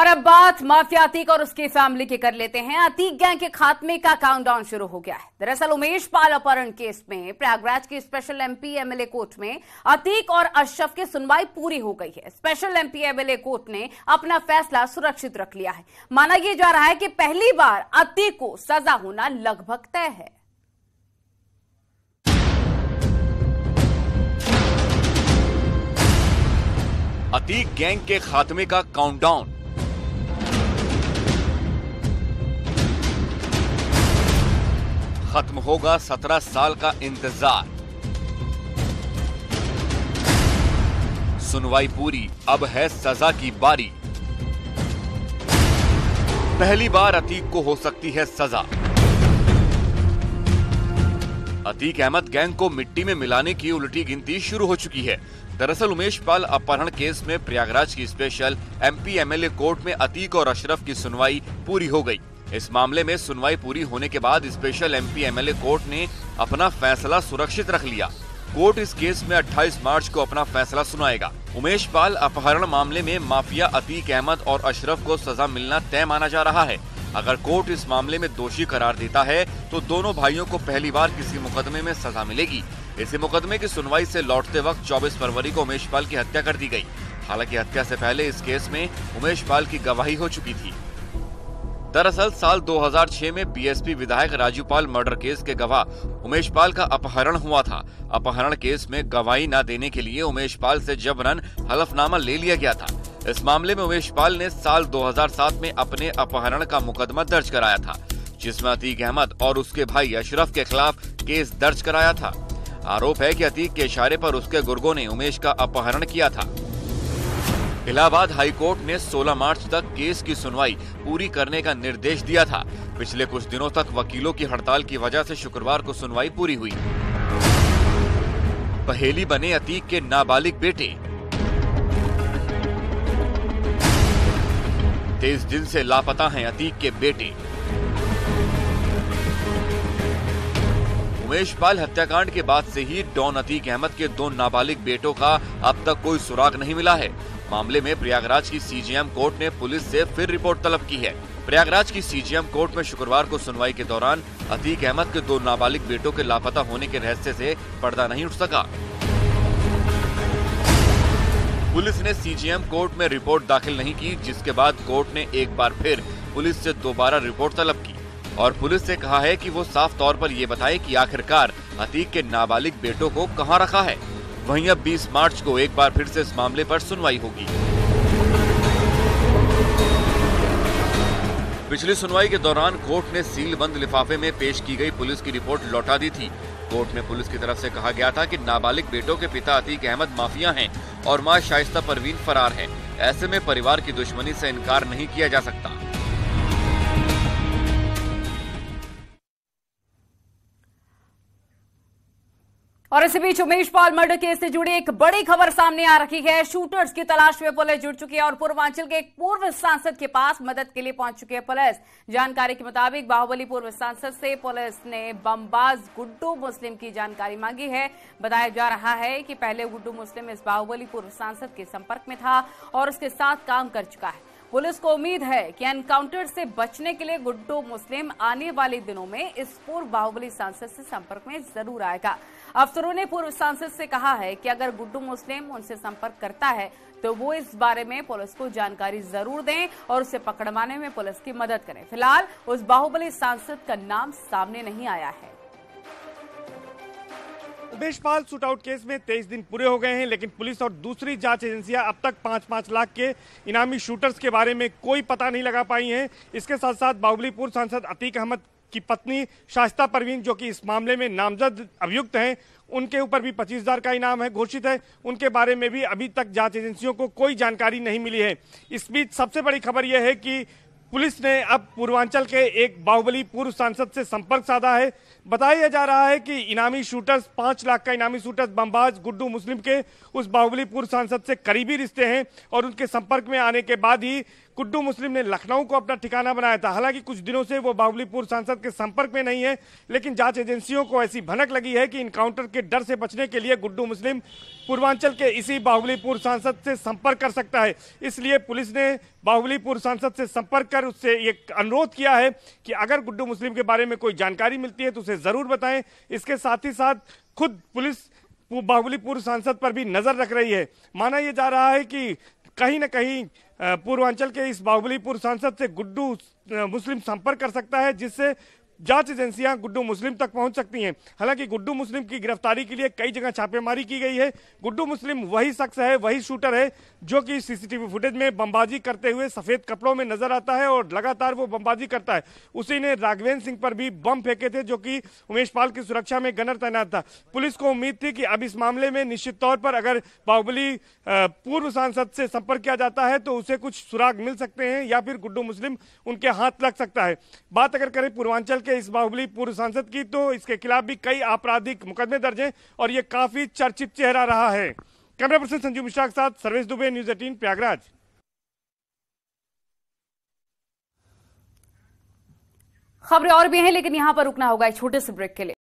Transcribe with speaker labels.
Speaker 1: और अब बात माफिया अतीक और उसकी फैमिली की कर लेते हैं। अतीक गैंग के खात्मे का काउंटडाउन शुरू हो गया है। दरअसल उमेश पाल अपहरण केस में प्रयागराज की स्पेशल एमपी एमएलए कोर्ट में अतीक और अशरफ की सुनवाई पूरी हो गई है। स्पेशल एमपी एमएलए कोर्ट ने अपना फैसला सुरक्षित रख लिया है। माना यह जा रहा है कि पहली बार अतीक को सजा होना लगभग तय है।
Speaker 2: अतीक गैंग के खात्मे का काउंटडाउन। खत्म होगा 17 साल का इंतजार। सुनवाई पूरी, अब है सजा की बारी। पहली बार अतीक को हो सकती है सजा। अतीक अहमद गैंग को मिट्टी में मिलाने की उल्टी गिनती शुरू हो चुकी है। दरअसल उमेश पाल अपहरण केस में प्रयागराज की स्पेशल एमपी एमएलए कोर्ट में अतीक और अशरफ की सुनवाई पूरी हो गई। इस मामले में सुनवाई पूरी होने के बाद स्पेशल एमपी एमएलए कोर्ट ने अपना फैसला सुरक्षित रख लिया। कोर्ट इस केस में 28 मार्च को अपना फैसला सुनाएगा। उमेश पाल अपहरण मामले में माफिया अतीक अहमद और अशरफ को सजा मिलना तय माना जा रहा है। अगर कोर्ट इस मामले में दोषी करार देता है तो दोनों भाइयों को पहली बार किसी मुकदमे में सजा मिलेगी। इसी मुकदमे की सुनवाई से लौटते वक्त 24 फरवरी को उमेश पाल की हत्या कर दी गई। हालांकि हत्या से पहले इस केस में उमेश पाल की गवाही हो चुकी थी। दरअसल साल 2006 में बीएसपी विधायक राजू पाल मर्डर केस के गवाह उमेश पाल का अपहरण हुआ था। अपहरण केस में गवाही न देने के लिए उमेश पाल से जबरन हलफनामा ले लिया गया था। इस मामले में उमेश पाल ने साल 2007 में अपने अपहरण का मुकदमा दर्ज कराया था, जिसमें अतीक अहमद और उसके भाई अशरफ के खिलाफ केस दर्ज कराया था। आरोप है कि अतीक के इशारे पर उसके गुर्गों ने उमेश का अपहरण किया था। इलाहाबाद हाईकोर्ट ने 16 मार्च तक केस की सुनवाई पूरी करने का निर्देश दिया था। पिछले कुछ दिनों तक वकीलों की हड़ताल की वजह से शुक्रवार को सुनवाई पूरी हुई। पहेली बने अतीक के नाबालिग बेटे। 23 दिन से लापता हैं अतीक के बेटे। उमेश पाल हत्याकांड के बाद से ही डॉन अतीक अहमद के 2 नाबालिग बेटों का अब तक कोई सुराग नहीं मिला है। मामले में प्रयागराज की सीजेएम कोर्ट ने पुलिस से फिर रिपोर्ट तलब की है। प्रयागराज की सीजेएम कोर्ट में शुक्रवार को सुनवाई के दौरान अतीक अहमद के 2 नाबालिग बेटों के लापता होने के रहस्य से पर्दा नहीं उठ सका। पुलिस ने सीजेएम कोर्ट में रिपोर्ट दाखिल नहीं की, जिसके बाद कोर्ट ने एक बार फिर पुलिस से दोबारा रिपोर्ट तलब की और पुलिस से कहा है कि वो साफ तौर पर ये बताए कि आखिरकार अतीक के नाबालिग बेटों को कहां रखा है। वहीं अब 20 मार्च को एक बार फिर से इस मामले पर सुनवाई होगी। पिछली सुनवाई के दौरान कोर्ट ने सील बंद लिफाफे में पेश की गई पुलिस की रिपोर्ट लौटा दी थी। कोर्ट में पुलिस की तरफ से कहा गया था कि नाबालिग बेटों के पिता अतीक अहमद माफिया हैं और मां शाइस्ता परवीन फरार है। ऐसे में परिवार की दुश्मनी से इनकार नहीं किया जा सकता।
Speaker 1: और इसी बीच उमेश पाल मर्डर केस से जुड़ी एक बड़ी खबर सामने आ रही है। शूटर्स की तलाश में पुलिस जुट चुकी है और पूर्वांचल के एक पूर्व सांसद के पास मदद के लिए पहुंच चुकी है पुलिस। जानकारी के मुताबिक बाहुबली पूर्व सांसद से पुलिस ने बमबाज गुड्डू मुस्लिम की जानकारी मांगी है। बताया जा रहा है कि पहले गुड्डू मुस्लिम इस बाहुबली पूर्व सांसद के संपर्क में था और उसके साथ काम कर चुका है। पुलिस को उम्मीद है कि एनकाउंटर से बचने के लिए गुड्डू मुस्लिम आने वाले दिनों में इस पूर्व बाहुबली सांसद से संपर्क में जरूर आएगा। अफसरों ने पूर्व सांसद से कहा है कि अगर गुड्डू मुस्लिम उनसे संपर्क करता है तो वो इस बारे में पुलिस को जानकारी जरूर दें और उसे पकड़वाने में पुलिस की मदद करें। फिलहाल उस बाहुबली सांसद का नाम सामने नहीं आया है।
Speaker 3: उमेश पाल शूटआउट केस में 23 दिन पूरे हो गए हैं, लेकिन पुलिस और दूसरी जांच एजेंसियां अब तक 5-5 लाख के इनामी शूटर्स के बारे में कोई पता नहीं लगा पाई हैं। इसके साथ साथ बाहुबली पूर्व सांसद अतीक अहमद की पत्नी शाइस्ता परवीन, जो कि इस मामले में नामजद अभियुक्त हैं, उनके ऊपर भी 25,000 का इनाम है घोषित है। उनके बारे में भी अभी तक जांच एजेंसियों को कोई जानकारी नहीं मिली है। इस बीच सबसे बड़ी खबर यह है कि पुलिस ने अब पूर्वांचल के एक बाहुबली पूर्व सांसद से संपर्क साधा है। बताया जा रहा है कि इनामी शूटर्स 5 लाख का इनामी शूटर्स बमबाज गुड्डू मुस्लिम के उस बाहुबली पूर्व सांसद से करीबी रिश्ते हैं और उनके संपर्क में आने के बाद ही गुड्डू मुस्लिम ने लखनऊ को अपना ठिकाना बनाया था। हालांकि कुछ दिनों से वो बाहुबली पूर्व सांसद के संपर्क में नहीं है, लेकिन जांच एजेंसियों को ऐसी भनक लगी है कि इनकाउंटर के डर से बचने के लिए गुड्डू मुस्लिम पूर्वांचल के इसी बाहुबली पूर्व सांसद से संपर्क कर सकता है। इसलिए पुलिस ने बाहुबली पूर्व सांसद से संपर्क कर उससे ये अनुरोध किया है कि अगर गुड्डू मुस्लिम के बारे में कोई जानकारी मिलती है तो उसे जरूर बताएं। इसके साथ ही साथ खुद पुलिस बाहुबली पूर्व सांसद पर भी नजर रख रही है। माना यह जा रहा है कि कहीं ना कहीं पूर्वांचल के इस बाहुबली पूर्व सांसद से गुड्डू मुस्लिम संपर्क कर सकता है, जिससे जांच एजेंसियां गुड्डू मुस्लिम तक पहुंच सकती हैं। हालांकि गुड्डू मुस्लिम की गिरफ्तारी के लिए कई जगह छापेमारी की गई है। गुड्डू मुस्लिम वही शख्स है, वही शूटर है जो कि सीसीटीवी फुटेज में बमबाजी करते हुए सफेद कपड़ों में नजर आता है और लगातार वो बमबाजी करता है। उसी ने राघवेंद्र सिंह पर भी बम फेंके थे, जो कि उमेश पाल की सुरक्षा में गनर तैनात था। पुलिस को उम्मीद थी कि अब इस मामले में निश्चित तौर पर अगर बाहुबली पूर्व सांसद से संपर्क किया जाता है तो उसे कुछ सुराग मिल सकते हैं या फिर गुड्डू मुस्लिम उनके हाथ लग सकता है। बात अगर करें पूर्वांचल के इस बाहुबली पूर्व सांसद की, तो इसके खिलाफ भी कई आपराधिक मुकदमे दर्ज हैं और ये काफी चर्चित चेहरा रहा है। कैमरा पर्सन संजीव मिश्रा के साथ सर्वेश दुबे, न्यूज़ 18 प्रयागराज।
Speaker 1: खबरें और भी हैं, लेकिन यहां पर रुकना होगा एक छोटे से ब्रेक के लिए।